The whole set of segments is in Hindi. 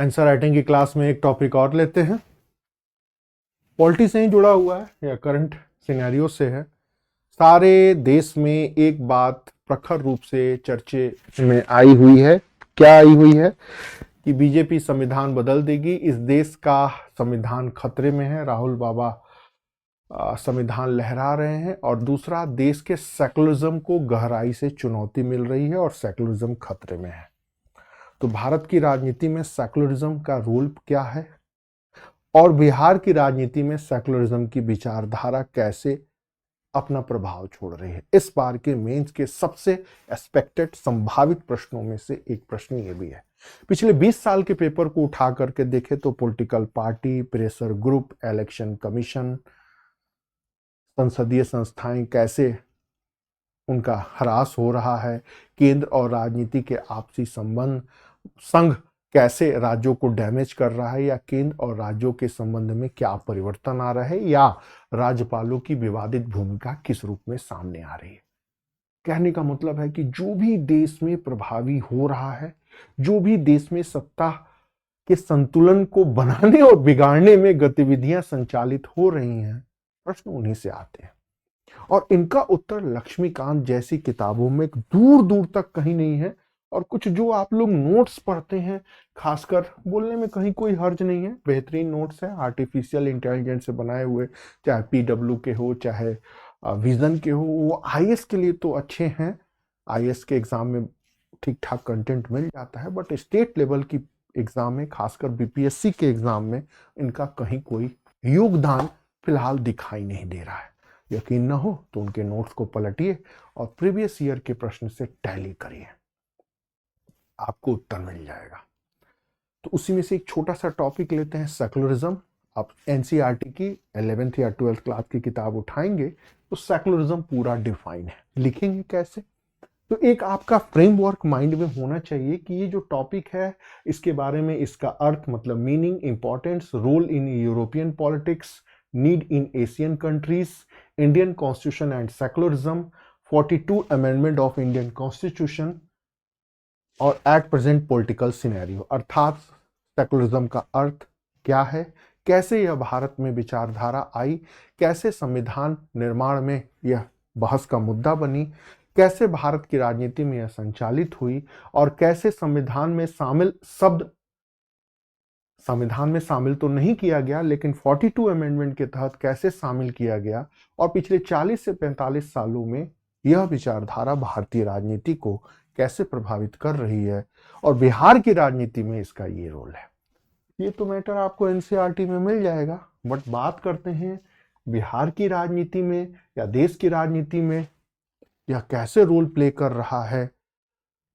आंसर राइटिंग की क्लास में एक टॉपिक और लेते हैं। पॉलिटी से ही जुड़ा हुआ है या करंट सिनेरियो से है। सारे देश में एक बात प्रखर रूप से चर्चे में आई हुई है। क्या आई हुई है कि बीजेपी संविधान बदल देगी। इस देश का संविधान खतरे में है। राहुल बाबा संविधान लहरा रहे हैं। और दूसरा, देश के सेकुलरिज्म को गहराई से चुनौती मिल रही है और सेकुलरिज्म खतरे में है। तो भारत की राजनीति में सेकुलरिज्म का रोल क्या है और बिहार की राजनीति में सेकुलरिज्म की विचारधारा कैसे अपना प्रभाव छोड़ रही है। इस बार के मेंस के सबसे एक्सपेक्टेड संभावित प्रश्नों में से एक प्रश्न ये भी है। पिछले 20 साल के पेपर को उठा करके देखें तो political party, pressure group, election commission, संसदीय संस्थाएं कैसे उनका ह्रास हो रहा है। केंद्र और राजनीति के आपसी संबंध, संघ कैसे राज्यों को डैमेज कर रहा है या केंद्र और राज्यों के संबंध में क्या परिवर्तन आ रहा है या राज्यपालों की विवादित भूमिका किस रूप में सामने आ रही है। कहने का मतलब है कि जो भी देश में प्रभावी हो रहा है, जो भी देश में सत्ता के संतुलन को बनाने और बिगाड़ने में गतिविधियां संचालित हो रही हैं, प्रश्न उन्हीं से आते हैं और इनका उत्तर लक्ष्मीकांत जैसी किताबों में दूर दूर तक कहीं नहीं है। और कुछ जो आप लोग नोट्स पढ़ते हैं, खासकर बोलने में कहीं कोई हर्ज नहीं है, बेहतरीन नोट्स है आर्टिफिशियल इंटेलिजेंस से बनाए हुए, चाहे पीडब्ल्यू के हो चाहे विजन के हो, वो आईएएस के लिए तो अच्छे हैं। आईएएस के एग्जाम में ठीक ठाक कंटेंट मिल जाता है, बट स्टेट लेवल की एग्जाम में, खासकर बीपीएससी के एग्जाम में इनका कहीं कोई योगदान फिलहाल दिखाई नहीं दे रहा है। यकीन न हो तो उनके नोट्स को पलटिए और प्रीवियस ईयर के प्रश्न से टैली करिए, आपको उत्तर मिल जाएगा। तो उसी में से एक छोटा सा टॉपिक लेते हैं, सेकुलरिज्म। आप एनसीईआरटी की 11th या 12th क्लास की किताब उठाएंगे तो सेकुलरिज्म पूरा डिफाइन है। लिखेंगे कैसे? तो एक आपका फ्रेमवर्क माइंड में होना चाहिए कि ये जो टॉपिक है इसके बारे में, इसका अर्थ मतलब meaning, importance, role in European politics, need in Asian countries, Indian constitution and secularism, 42 amendment of Indian constitution और एट प्रेजेंट पॉलिटिकल सिनेरियो। अर्थात सेकुलरिज्म का अर्थ क्या है, कैसे यह भारत में विचारधारा आई, कैसे संविधान निर्माण में यह बहस का मुद्दा बनी, कैसे भारत की राजनीति में यह संचालित हुई और कैसे संविधान में शामिल शब्द संविधान में शामिल तो नहीं किया गया लेकिन 42 अमेंडमेंट के तहत कैसे शामिल किया गया और पिछले 40 से 45 सालों में यह विचारधारा भारतीय राजनीति को कैसे प्रभावित कर रही है और बिहार की राजनीति में इसका ये रोल है। ये तो मैटर आपको एनसीईआरटी में मिल जाएगा, बट बात करते हैं बिहार की राजनीति में या देश की राजनीति में यह कैसे रोल प्ले कर रहा है,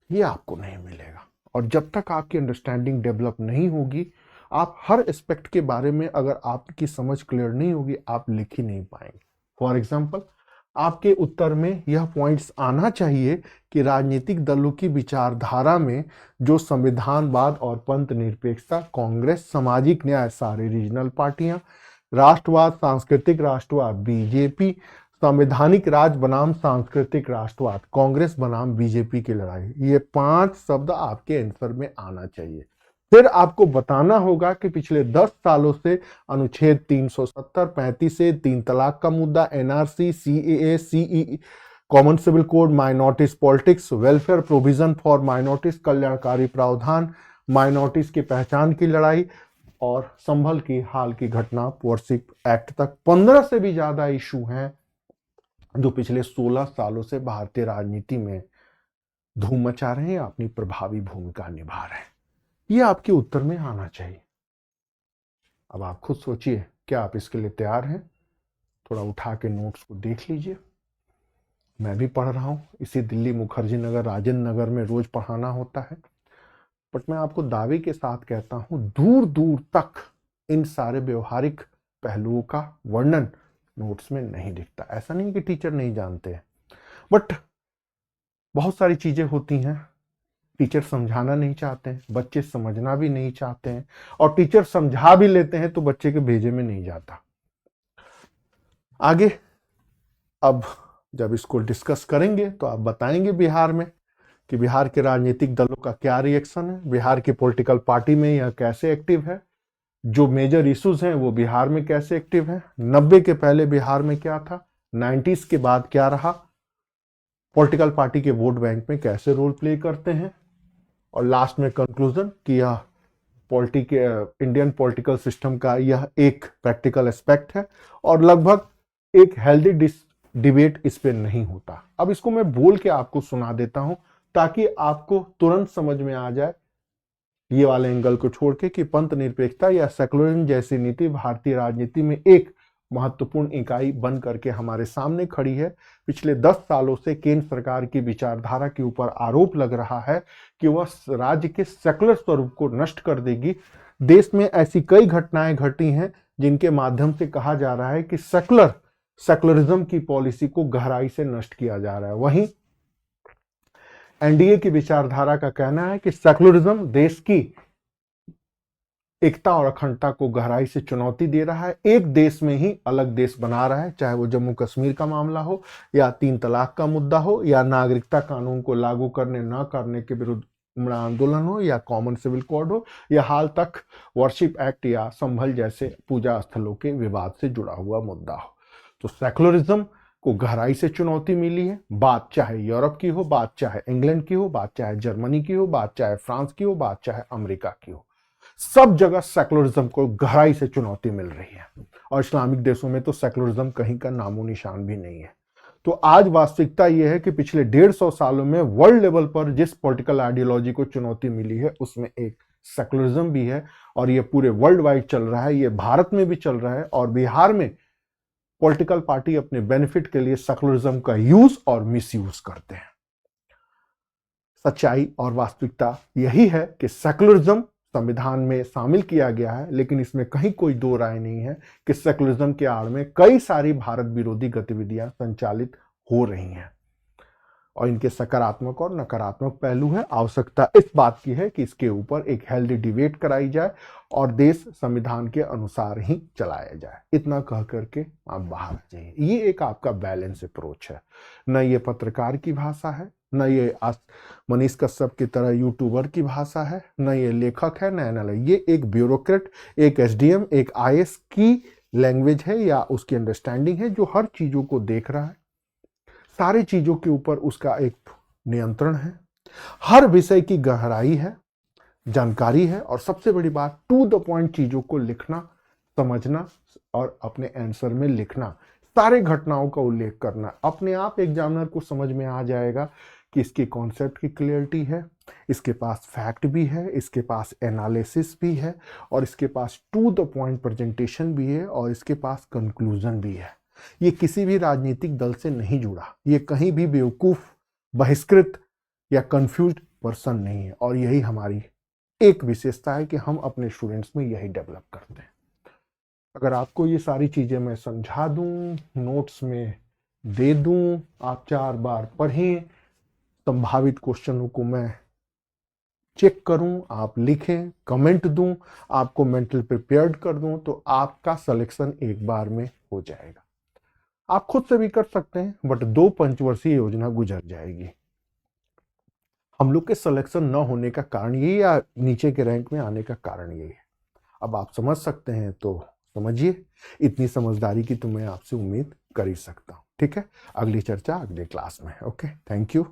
ये आपको नहीं मिलेगा। और जब तक आपकी अंडरस्टैंडिंग डेवलप नहीं होगी, आप हर एस्पेक्ट के बारे में अगर आपकी समझ क्लियर नहीं होगी, आप लिख ही नहीं पाएंगे। फॉर एग्जाम्पल, आपके उत्तर में यह पॉइंट्स आना चाहिए कि राजनीतिक दलों की विचारधारा में जो संविधानवाद और पंथ निरपेक्षता, कांग्रेस, सामाजिक न्याय सारे रीजनल पार्टियां, राष्ट्रवाद, सांस्कृतिक राष्ट्रवाद बीजेपी, संवैधानिक राज बनाम सांस्कृतिक राष्ट्रवाद कांग्रेस बनाम बीजेपी की लड़ाई, ये 5 शब्द आपके आंसर में आना चाहिए। फिर आपको बताना होगा कि पिछले 10 सालों से अनुच्छेद 370, 35 से 3 तलाक का मुद्दा, NRC, CAA, CE, common civil code, minorities politics, welfare provision for minorities, कल्याणकारी प्रावधान, माइनॉरिटीज की पहचान की लड़ाई और संभल की हाल की घटना वर्शिप एक्ट तक 15 से भी ज्यादा इशू हैं जो पिछले 16 सालों से भारतीय राजनीति में धूम मचा रहे हैं, अपनी प्रभावी भूमिका निभा रहे हैं। ये आपके उत्तर में आना चाहिए। अब आप खुद सोचिए, क्या आप इसके लिए तैयार हैं? थोड़ा उठा के नोट्स को देख लीजिए। मैं भी पढ़ रहा हूँ, इसी दिल्ली मुखर्जी नगर, राजेंद्र नगर में रोज पढ़ाना होता है, बट मैं आपको दावे के साथ कहता हूँ दूर दूर तक इन सारे व्यवहारिक पहलुओं का वर्णन नोट्स में नहीं दिखता। ऐसा नहीं कि टीचर नहीं जानते हैं, बट बहुत सारी चीजें होती हैं टीचर समझाना नहीं चाहते हैं, बच्चे समझना भी नहीं चाहते हैं, और टीचर समझा भी लेते हैं तो बच्चे के भेजे में नहीं जाता। आगे अब जब इसको डिस्कस करेंगे तो आप बताएंगे बिहार में कि बिहार के राजनीतिक दलों का क्या रिएक्शन है, बिहार की पॉलिटिकल पार्टी में यह कैसे एक्टिव है, जो मेजर इश्यूज हैं वो बिहार में कैसे एक्टिव है, 90 के पहले बिहार में क्या था, 90s के बाद क्या रहा, पॉलिटिकल पार्टी के वोट बैंक में कैसे रोल प्ले करते हैं, और लास्ट में कंक्लूजन कि यह इंडियन पॉलिटिकल सिस्टम का यह एक प्रैक्टिकल एस्पेक्ट है और लगभग एक हेल्दी डिबेट इस पे नहीं होता। अब इसको मैं बोल के आपको सुना देता हूं ताकि आपको तुरंत समझ में आ जाए ये वाले एंगल को छोड़ के कि पंथ निरपेक्षता या सेकुलरिज्म जैसी नीति भारतीय राजनीति में एक महत्वपूर्ण इकाई बन करके हमारे सामने खड़ी है। पिछले 10 सालों से केंद्र सरकार की विचारधारा के ऊपर आरोप लग रहा है कि वह राज्य के सेकुलर स्वरूप को नष्ट कर देगी। देश में ऐसी कई घटनाएं घटी हैं जिनके माध्यम से कहा जा रहा है कि सेकुलरिज्म की पॉलिसी को गहराई से नष्ट किया जा रहा है। वहीं एनडीए की विचारधारा का कहना है कि सेकुलरिज्म देश की एकता और अखंडता को गहराई से चुनौती दे रहा है, एक देश में ही अलग देश बना रहा है, चाहे वो जम्मू कश्मीर का मामला हो या 3 तलाक का मुद्दा हो या नागरिकता कानून को लागू करने न करने के विरुद्ध आंदोलन हो या कॉमन सिविल कोड हो या हाल तक वर्शिप एक्ट या संभल जैसे पूजा स्थलों के विवाद से जुड़ा हुआ मुद्दा हो। तो सेकुलरिज्म को गहराई से चुनौती मिली है, बात चाहे यूरोप की हो, बात चाहे इंग्लैंड की हो, बात चाहे जर्मनी की हो, बात चाहे फ्रांस की हो, बात चाहे अमेरिका की हो, सब जगह सेकुलरिज्म को गहराई से चुनौती मिल रही है और इस्लामिक देशों में तो सेकुलरिज्म कहीं का नामो निशान भी नहीं है। तो आज वास्तविकता यह है कि पिछले 150 सालों में वर्ल्ड लेवल पर जिस पॉलिटिकल आइडियोलॉजी को चुनौती मिली है उसमें एक सेकुलरिज्म भी है और यह पूरे वर्ल्ड वाइड चल रहा है, यह भारत में भी चल रहा है और बिहार में पॉलिटिकल पार्टी अपने बेनिफिट के लिए सेकुलरिज्म का यूज और मिसयूज करते हैं। सच्चाई और वास्तविकता यही है कि सेकुलरिज्म संविधान में शामिल किया गया है, लेकिन इसमें कहीं कोई दो राय नहीं है कि सेकुलरिज्म के आड़ में कई सारी भारत विरोधी गतिविधियां संचालित हो रही हैं और इनके सकारात्मक और नकारात्मक पहलू है। आवश्यकता इस बात की है कि इसके ऊपर एक हेल्दी डिबेट कराई जाए और देश संविधान के अनुसार ही चलाया जाए। इतना कह करके आप बाहर आ जाइए। ये एक आपका बैलेंस अप्रोच है, न ये पत्रकार की भाषा है, न ये मनीष कश्यप की तरह यूट्यूबर की भाषा है, न ये लेखक है, न एनालिस्ट। ये एक ब्यूरोक्रेट, एक एसडीएम, एक आईएएस की लैंग्वेज है या उसकी अंडरस्टैंडिंग है जो हर चीजों को देख रहा है, सारी चीजों के ऊपर उसका एक नियंत्रण है, हर विषय की गहराई है, जानकारी है और सबसे बड़ी बात टू द पॉइंट चीजों को लिखना, समझना और अपने आंसर में लिखना, सारे घटनाओं का उल्लेख करना। अपने आप एग्जामिनर को समझ में आ जाएगा कि इसकी कॉन्सेप्ट की क्लियरिटी है, इसके पास फैक्ट भी है, इसके पास एनालिसिस भी है और इसके पास टू द पॉइंट प्रेजेंटेशन भी है और इसके पास कंक्लूजन भी है। ये किसी भी राजनीतिक दल से नहीं जुड़ा, ये कहीं भी बेवकूफ, बहिष्कृत या कंफ्यूज्ड पर्सन नहीं है और यही हमारी एक विशेषता है कि हम अपने स्टूडेंट्स में यही डेवलप करते हैं। अगर आपको ये सारी चीजें मैं समझा दूं, नोट्स में दे दूं, आप 4 बार पढ़ें, संभावित क्वेश्चनों को मैं चेक करूं, आप लिखें, कमेंट दूं, आपको मेंटल प्रिपेयर्ड कर दूं, तो आपका सिलेक्शन एक बार में हो जाएगा। आप खुद से भी कर सकते हैं, बट 2 पंचवर्षीय योजना गुजर जाएगी। हम लोग के सिलेक्शन न होने का कारण यही या नीचे के रैंक में आने का कारण यही है। अब आप समझ सकते हैं तो समझिए, इतनी समझदारी की तो मैं आपसे उम्मीद कर ही सकता हूं। ठीक है, अगली चर्चा अगले क्लास में। Okay, thank you.